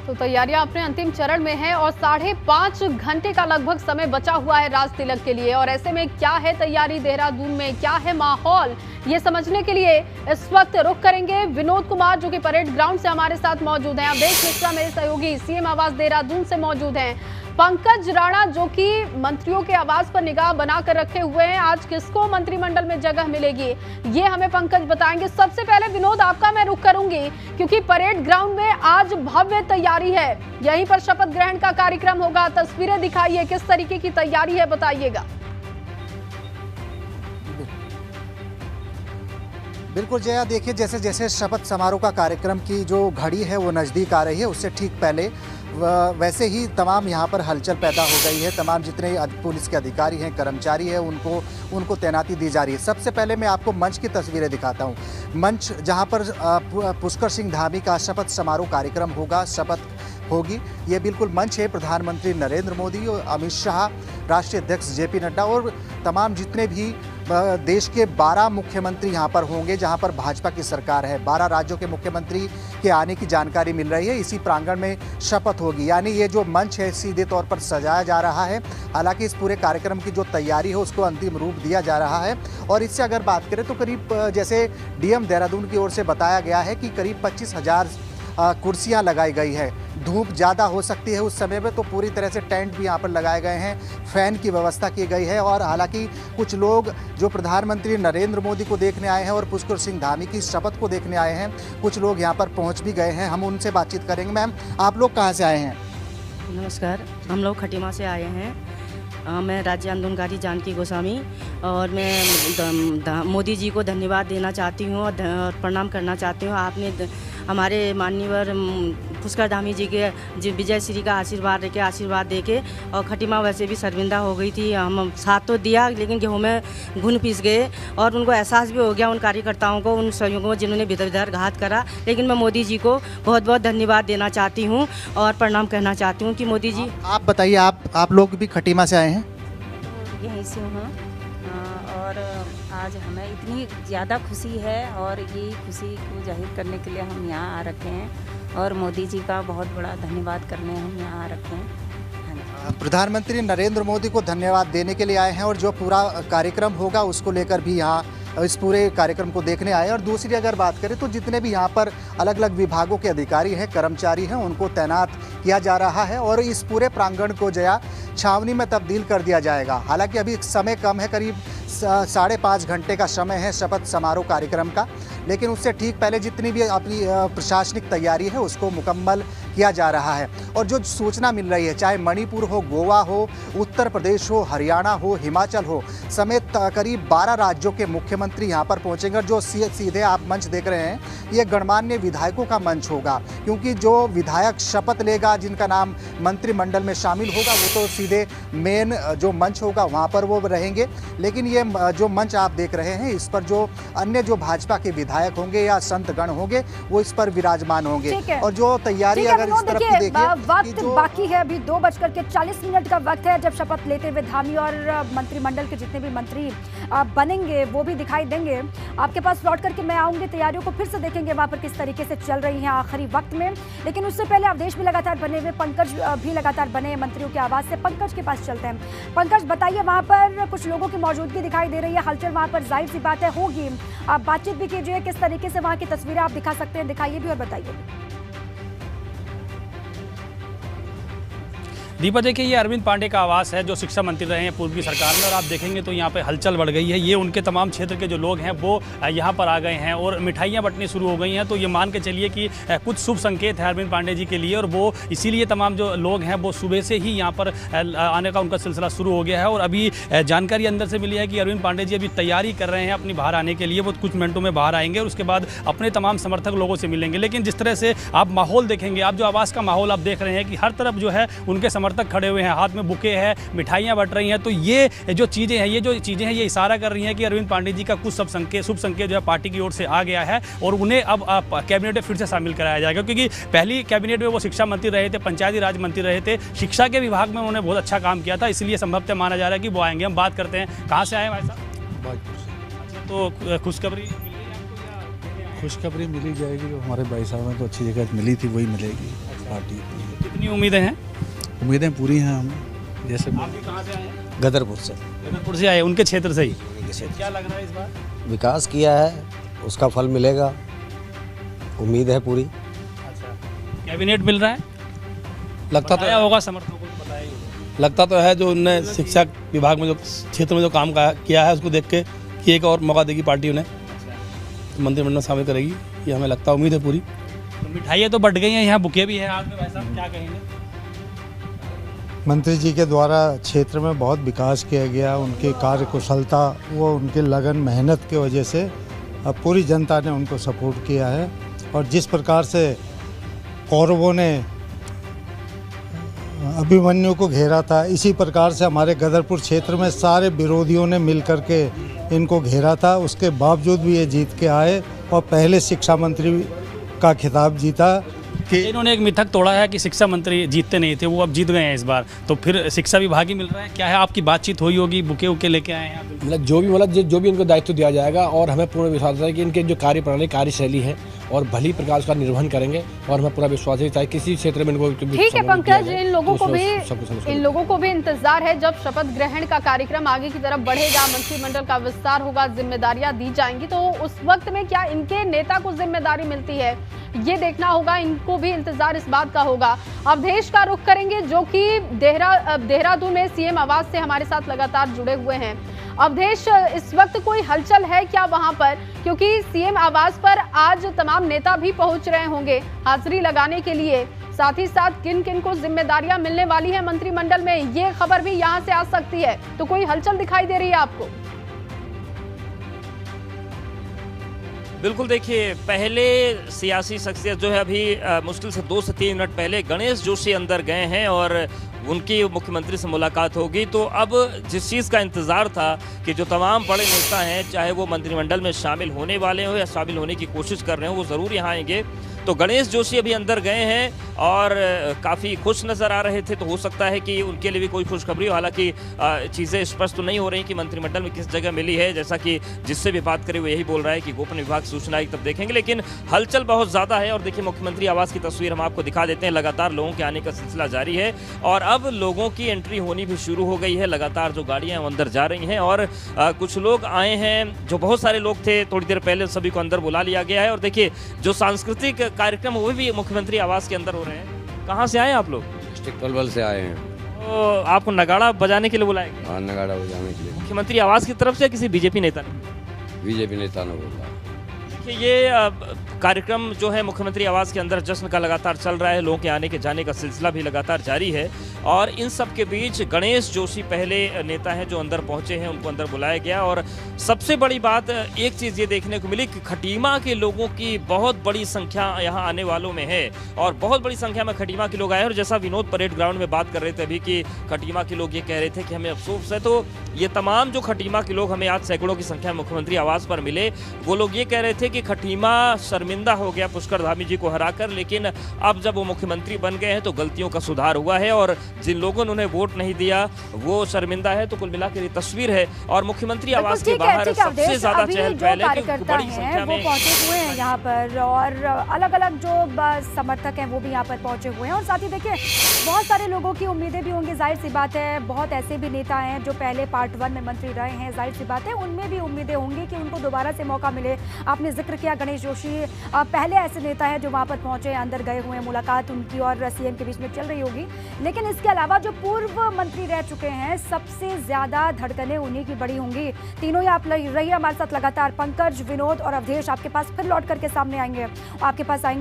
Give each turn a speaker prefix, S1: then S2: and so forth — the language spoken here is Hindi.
S1: तो तैयारियां अपने अंतिम चरण में हैं और 5.5 घंटे का लगभग समय बचा हुआ है राज तिलक के लिए। और ऐसे में क्या है तैयारी देहरादून में, क्या है माहौल, ये समझने के लिए इस वक्त रुख करेंगे विनोद कुमार जो कि परेड ग्राउंड से हमारे साथ मौजूद हैं। अवधेश मिश्रा मेरे सहयोगी सीएम आवास देहरादून से मौजूद हैं। पंकज राणा जो कि मंत्रियों के आवास पर निगाह बनाकर रखे हुए हैं, आज किसको मंत्रिमंडल में जगह मिलेगी ये हमें पंकज बताएंगे। सबसे पहले विनोद आपका मैं रुख करूंगी क्योंकि परेड ग्राउंड में आज भव्य तैयारी है, यहीं पर शपथ ग्रहण का कार्यक्रम होगा। तस्वीरें दिखाइए, किस तरीके की तैयारी है बताइएगा।
S2: बिल्कुल जया, देखिए जैसे जैसे शपथ समारोह का कार्यक्रम की जो घड़ी है वो नज़दीक आ रही है, उससे ठीक पहले वैसे ही तमाम यहाँ पर हलचल पैदा हो गई है। तमाम जितने पुलिस के अधिकारी हैं, कर्मचारी हैं, उनको तैनाती दी जा रही है। सबसे पहले मैं आपको मंच की तस्वीरें दिखाता हूँ। मंच जहाँ पर पुष्कर सिंह धामी का शपथ समारोह कार्यक्रम होगा, शपथ होगी, ये बिल्कुल मंच है। प्रधानमंत्री नरेंद्र मोदी और अमित शाह, राष्ट्रीय अध्यक्ष जेपी नड्डा और तमाम जितने भी देश के 12 मुख्यमंत्री यहाँ पर होंगे जहाँ पर भाजपा की सरकार है। 12 राज्यों के मुख्यमंत्री के आने की जानकारी मिल रही है। इसी प्रांगण में शपथ होगी, यानी ये जो मंच है सीधे तौर पर सजाया जा रहा है। हालांकि इस पूरे कार्यक्रम की जो तैयारी है उसको अंतिम रूप दिया जा रहा है। और इससे अगर बात करें तो करीब जैसे डीएम देहरादून की ओर से बताया गया है कि करीब 25,000 कुर्सियाँ लगाई गई है। धूप ज़्यादा हो सकती है उस समय में, तो पूरी तरह से टेंट भी यहाँ पर लगाए गए हैं, फैन की व्यवस्था की गई है। और हालांकि कुछ लोग जो प्रधानमंत्री नरेंद्र मोदी को देखने आए हैं और पुष्कर सिंह धामी की शपथ को देखने आए हैं, कुछ लोग यहाँ पर पहुँच भी गए हैं। हम उनसे बातचीत करेंगे। मैम, आप लोग कहाँ से आए हैं?
S3: नमस्कार, हम लोग खटीमा से आए हैं। मैं राज्य आंदोलनकारी जानकी गोस्वामी और मैं मोदी जी को धन्यवाद देना चाहती हूँ और प्रणाम करना चाहती हूँ। आपने हमारे माननीय पुष्कर धामी जी के विजय श्री का आशीर्वाद देके और खटीमा वैसे भी शर्मिंदा हो गई थी। हम साथ तो दिया लेकिन गेहूँ में घुन पिस गए और उनको एहसास भी हो गया, उन कार्यकर्ताओं को, उन सहयोगों को जिन्होंने विधाघात करा। लेकिन मैं मोदी जी को बहुत बहुत धन्यवाद देना चाहती हूँ और प्रणाम कहना चाहती हूँ कि मोदी जी।
S2: आप बताइए, आप लोग भी खटीमा से आए हैं?
S4: यहीं से हूँ और आज हमें इतनी ज़्यादा खुशी है और ये खुशी को जाहिर करने के लिए हम यहाँ आ रखे हैं और मोदी जी का बहुत बड़ा धन्यवाद करने हम यहाँ आ रखे हैं।
S2: प्रधानमंत्री नरेंद्र मोदी को धन्यवाद देने के लिए आए हैं और जो पूरा कार्यक्रम होगा उसको लेकर भी यहाँ इस पूरे कार्यक्रम को देखने आए। और दूसरी अगर बात करें तो जितने भी यहाँ पर अलग अलग विभागों के अधिकारी हैं, कर्मचारी हैं, उनको तैनात किया जा रहा है और इस पूरे प्रांगण को जया छावनी में तब्दील कर दिया जाएगा। हालांकि अभी समय कम है, करीब 5.5 घंटे का समय है शपथ समारोह कार्यक्रम का, लेकिन उससे ठीक पहले जितनी भी अपनी प्रशासनिक तैयारी है उसको मुकम्मल किया जा रहा है। और जो सूचना मिल रही है, चाहे मणिपुर हो, गोवा हो, उत्तर प्रदेश हो, हरियाणा हो, हिमाचल हो, समेत करीब 12 राज्यों के मुख्यमंत्री यहाँ पर पहुँचेंगे। और जो सीधे आप मंच देख रहे हैं, ये गणमान्य विधायकों का मंच होगा, क्योंकि जो विधायक शपथ लेगा, जिनका नाम मंत्रिमंडल में शामिल होगा, वो तो सीधे मेन जो मंच होगा वहाँ पर वो रहेंगे। लेकिन ये जो मंच आप देख रहे हैं, इस पर जो अन्य जो भाजपा के विधायक होंगे या संतगण होंगे वो इस पर विराजमान होंगे। और जो तैयारी अगर इस तरफ की देखिए,
S5: वक्त बाकी है, अभी 2:40 का वक्त है जब शपथ लेते हुए धामी और मंत्रिमंडल के जितने भी मंत्री बनेंगे वो भी दिखाई देंगे। आपके पास लौट करके मैं आऊंगी, तैयारियों को फिर से देखेंगे वहां पर किस तरीके से चल रही हैं आखिरी वक्त में। लेकिन उससे पहले अवधेश भी लगातार बने हुए, पंकज भी लगातार बने मंत्रियों के आवास से। पंकज के पास चलते हैं। पंकज, बताइए, वहां पर कुछ लोगों की मौजूदगी दिखाई दे रही है, हलचल वहां पर जाहिर सी बात है होगी। आप बातचीत भी कीजिए, किस तरीके से वहां की तस्वीरें आप दिखा सकते हैं, दिखाइए भी और बताइए।
S6: दीपा, देखिए ये अरविंद पांडे का आवास है जो शिक्षा मंत्री रहे हैं पूर्व की सरकार में, और आप देखेंगे तो यहाँ पे हलचल बढ़ गई है। ये उनके तमाम क्षेत्र के जो लोग हैं वो यहाँ पर आ गए हैं और मिठाइयाँ बंटनी शुरू हो गई हैं। तो ये मान के चलिए कि कुछ शुभ संकेत है अरविंद पांडे जी के लिए, और वो इसीलिए तमाम जो लोग हैं वो सुबह से ही यहाँ पर आने का उनका सिलसिला शुरू हो गया है। और अभी जानकारी अंदर से मिली है कि अरविंद पांडे जी अभी तैयारी कर रहे हैं अपनी बाहर आने के लिए। वो कुछ मिनटों में बाहर आएंगे और उसके बाद अपने तमाम समर्थक लोगों से मिलेंगे। लेकिन जिस तरह से आप माहौल देखेंगे, आप जो आवास का माहौल आप देख रहे हैं कि हर तरफ जो है उनके समर्थक खड़े हुए हैं, हाथ में बुके हैं, मिठाइयां बट रही हैं। तो ये जो चीज़ें हैं, ये इशारा कर रही हैं कि अरविंद पांडे जी का कुछ शुभ संकेत जो है पार्टी की ओर से आ गया है और उन्हें अब कैबिनेट में फिर से शामिल कराया जाएगा। क्योंकि पहली कैबिनेट में वो शिक्षा मंत्री रहे थे, पंचायती राज मंत्री रहे थे, शिक्षा के विभाग में उन्होंने बहुत अच्छा काम किया था, इसलिए संभवतः माना जा रहा है कि वो आएंगे। हम बात करते हैं, कहाँ से आए भाई साहब? अच्छा, तो खुशखबरी खुशखबरी मिली जाएगी। जो हमारे भाई साहब हैं तो अच्छी जगह मिली थी वही मिलेगी।
S7: पार्टी।
S6: कितनी उम्मीदें हैं?
S7: उम्मीदें पूरी हैं हमें। जैसे
S6: आप भी कहाँ से आए हैं?
S8: गदरपुर से।
S6: गदरपुर से आए, उनके क्षेत्र से ही।
S8: क्षेत्र
S6: क्या लग रहा है इस बार?
S8: विकास किया है, उसका फल मिलेगा, उम्मीद है पूरी।
S6: अच्छा, कैबिनेट मिल रहा है?
S7: लगता
S6: बताया
S7: तो
S6: होगा समर्थकों को, बताया ही होगा।
S7: लगता तो है जो उनने शिक्षा विभाग में जो क्षेत्र में जो काम किया है उसको देख के कि एक और मौका देगी पार्टी उन्हें, तो मंत्रिमंडल में शामिल करेगी, ये हमें लगता है, उम्मीद है पूरी।
S6: तो मिठाइयाँ तो बढ़ गई हैं, यहाँ बुके भी हैं हाथ में, भाई साहब क्या कहेंगे?
S9: मंत्री जी के द्वारा क्षेत्र में बहुत विकास किया गया, उनकी कार्यकुशलता वो उनकी लगन मेहनत की वजह से अब पूरी जनता ने उनको सपोर्ट किया है। और जिस प्रकार से कौरवों ने अभिमन्यु को घेरा था, इसी प्रकार से हमारे गदरपुर क्षेत्र में सारे विरोधियों ने मिलकर के इनको घेरा था। उसके बावजूद भी ये जीत के आए और पहले शिक्षा मंत्री का खिताब जीता। कि
S6: इन्होंने एक मिथक तोड़ा है कि शिक्षा मंत्री जीतते नहीं थे, वो अब जीत गए हैं इस बार, तो फिर शिक्षा विभाग ही मिल रहा है। क्या है, आपकी बातचीत हुई होगी, बुके उके लेके आए हैं?
S10: मतलब जो भी इनको दायित्व दिया जाएगा, और हमें पूर्ण विश्वास है कि इनके जो कार्यप्रणाली कार्यशैली है और भली प्रकार उसका निर्वहन करेंगे, और हमें पूरा विश्वास है चाहे किसी क्षेत्र में इनको।
S1: ठीक है पंकज, इन लोगों को भी इंतजार है जब शपथ ग्रहण का कार्यक्रम आगे की तरफ बढ़ेगा, मंत्रिमंडल का विस्तार होगा, जिम्मेदारियां दी जाएंगी, तो उस वक्त में क्या इनके नेता को जिम्मेदारी मिलती है, ये देखना होगा। इनको भी इंतजार इस बात का होगा। अवधेश का रुख करेंगे जो कि देहरादून में सीएम आवास से हमारे साथ लगातार जुड़े हुए हैं। अवधेश, इस वक्त कोई हलचल है क्या वहां पर? क्योंकि सीएम आवास पर आज तमाम नेता भी पहुंच रहे होंगे हाजिरी लगाने के लिए, साथ ही साथ किन किन को जिम्मेदारियां मिलने वाली है मंत्रिमंडल में, ये खबर भी यहां से आ सकती है, तो कोई हलचल दिखाई दे रही है आपको?
S11: बिल्कुल, देखिए, पहले सियासी शख्सियत जो है अभी मुश्किल से 2 से 3 मिनट पहले गणेश जोशी अंदर गए हैं और उनकी मुख्यमंत्री से मुलाकात होगी। तो अब जिस चीज़ का इंतज़ार था कि जो तमाम बड़े नेता हैं, चाहे वो मंत्रिमंडल में शामिल होने वाले हो या शामिल होने की कोशिश कर रहे हो, वो ज़रूर यहाँ आएंगे। तो गणेश जोशी अभी अंदर गए हैं और काफ़ी खुश नज़र आ रहे थे, तो हो सकता है कि उनके लिए भी कोई खुशखबरी हो। हालांकि चीज़ें स्पष्ट तो नहीं हो रही कि मंत्रिमंडल में किस जगह मिली है, जैसा कि जिससे भी बात करें वो यही बोल रहा है कि गोपनीय विभाग सूचना आई तब देखेंगे, लेकिन हलचल बहुत ज़्यादा है। और देखिए, मुख्यमंत्री आवास की तस्वीर हम आपको दिखा देते हैं। लगातार लोगों के आने का सिलसिला जारी है और अब लोगों की एंट्री होनी भी शुरू हो गई है। लगातार जो गाड़ियाँ हैं अंदर जा रही हैं और कुछ लोग आए हैं, जो बहुत सारे लोग थे थोड़ी देर पहले, सभी को अंदर बुला लिया गया है। और देखिए, जो सांस्कृतिक कार्यक्रम वो भी मुख्यमंत्री आवास के अंदर हो रहे हैं। कहाँ से आए आप लोग?
S12: डिस्ट्रिक्ट पलवल से आए हैं।
S11: तो आपको नगाड़ा बजाने के लिए बुलाया गया?
S12: हाँ, नगाड़ा बजाने के लिए।
S11: मुख्यमंत्री आवास की तरफ से किसी बीजेपी नेता ने?
S12: बीजेपी नेता ने बोला।
S11: देखिए, ये कार्यक्रम जो है मुख्यमंत्री आवास के अंदर जश्न का लगातार चल रहा है, लोगों के आने के जाने का सिलसिला भी लगातार जारी है। और इन सब के बीच गणेश जोशी पहले नेता हैं जो अंदर पहुंचे हैं, उनको अंदर बुलाया गया। और सबसे बड़ी बात एक चीज़ ये देखने को मिली कि खटीमा के लोगों की बहुत बड़ी संख्या यहाँ आने वालों में है और बहुत बड़ी संख्या में खटीमा के लोग आए। और जैसा विनोद परेड ग्राउंड में बात कर रहे थे अभी कि खटीमा के लोग ये कह रहे थे कि हमें अफसोस है, तो ये तमाम जो खटीमा के लोग हमें आज सैकड़ों की संख्या में मुख्यमंत्री आवास पर मिले, वो लोग ये कह रहे थे कि खटीमा शर्मिंदा हो गया पुष्कर धामी जी को हराकर, लेकिन अब जब वो मुख्यमंत्री बन गए हैं तो गलतियों का सुधार हुआ है और जिन लोगों ने उन्हें वोट नहीं दिया वो शर्मिंदा है। तो कुल मिलाकर ये तस्वीर है और मुख्यमंत्री आवास के बाहर सबसे ज्यादा चहल पहल है, बड़ी संख्या में
S5: वो पहुंचे हुए हैं यहाँ पर और अलग अलग जो समर्थक हैं वो भी यहाँ पर पहुंचे हुए हैं। और साथ ही देखिए, बहुत सारे लोगों की उम्मीदें भी होंगी, जाहिर सी बात है। बहुत ऐसे भी नेता हैं जो पहले पार्ट 1 में मंत्री रहे हैं, जाहिर सी बात है उनमें भी उम्मीदें होंगी कि उनको दोबारा से मौका मिले। आपने जिक्र किया गणेश जोशी पहले ऐसे नेता है जो वहाँ पर पहुंचे, अंदर गए हुए हैं, मुलाकात उनकी और सीएम के बीच में चल रही होगी। लेकिन इसके अलावा जो पूर्व मंत्री रह चुके हैं, सबसे ज्यादा धड़कनें उन्हीं की बड़ी होंगी। तीनों ही आप रहिए हमारे साथ लगातार। पंकज, विनोद और अवधेश आपके पास फिर लौट करके सामने आएंगे, आपके पास आएंगे।